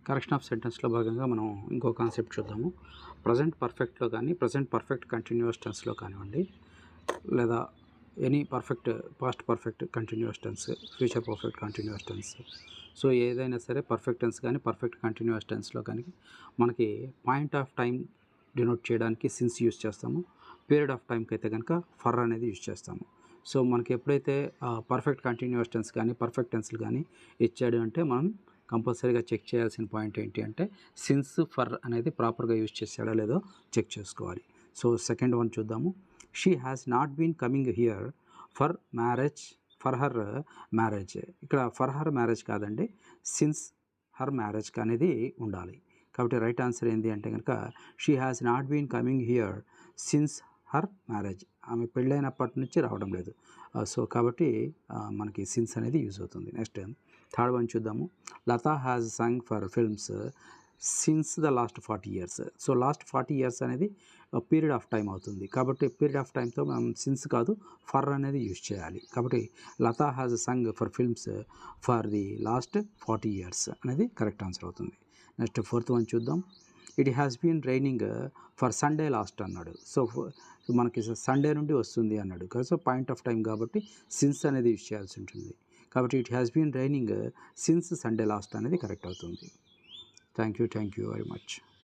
Correction of సెంటెన్స్లో భాగంగా మనం ఇంకో కాన్సెప్ట్ చూద్దాము. ప్రజెంట్ పర్ఫెక్ట్లో కానీ, ప్రజెంట్ పర్ఫెక్ట్ కంటిన్యూస్ టెన్స్లో కానివ్వండి, లేదా any perfect past perfect continuous tense, future perfect continuous tense, so ఏదైనా సరే పర్ఫెక్ట్ టెన్స్ కానీ పర్ఫెక్ట్ కంటిన్యూస్ టెన్స్లో కానీ మనకి పాయింట్ ఆఫ్ టైం డినోట్ చేయడానికి సిన్స్ యూజ్ చేస్తాము. పీరియడ్ ఆఫ్ టైంకి అయితే కనుక ఫర్ అనేది యూజ్ చేస్తాము. సో మనకి ఎప్పుడైతే పర్ఫెక్ట్ కంటిన్యూస్ టెన్స్ కానీ పర్ఫెక్ట్ టెన్స్లు కానీ ఇచ్చాడు అంటే మనం కంపల్సరీగా చెక్ చేయాల్సిన పాయింట్ ఏంటి అంటే సిన్స్ ఫర్ అనేది ప్రాపర్గా యూజ్ చేసాడో లేదో చెక్ చేసుకోవాలి. సో సెకండ్ వన్ చూద్దాము. She has not been coming here for marriage for her marriage. ఇక్కడ ఫర్ హర్ మ్యారేజ్ కాదండి, సిన్స్ హర్ మ్యారేజ్ అనేది ఉండాలి. కాబట్టి రైట్ ఆన్సర్ ఏంటి అంటే కనుక she has not been coming here since her marriage. ఆమె పెళ్ళైనప్పటి నుంచి రావడం లేదు. సో కాబట్టి మనకి సిన్స్ అనేది యూజ్ అవుతుంది. నెక్స్ట్ థర్డ్ వన్ చూద్దాము. Lata has sung for films since the last 40 years. So last 40 years అనేది పీరియడ్ ఆఫ్ టైం అవుతుంది. కాబట్టి పీరియడ్ ఆఫ్ టైంతో మనం సిన్స్ కాదు ఫర్ అనేది యూజ్ చేయాలి. కాబట్టి Lata has sung for films for the last 40 years అనేది కరెక్ట్ ఆన్సర్ అవుతుంది. నెక్స్ట్ ఫోర్త్ వన్ చూద్దాం. It has been raining for Sunday last అన్నాడు. సో మనకి సండే నుండి వస్తుంది అన్నాడు. సో పాయింట్ ఆఫ్ టైం కాబట్టి సిన్స్ అనేది యూజ్ చేయాల్సి ఉంటుంది. కాబట్టి it has been raining since Sunday last అనేది కరెక్ట్ అవుతుంది. Thank you very much.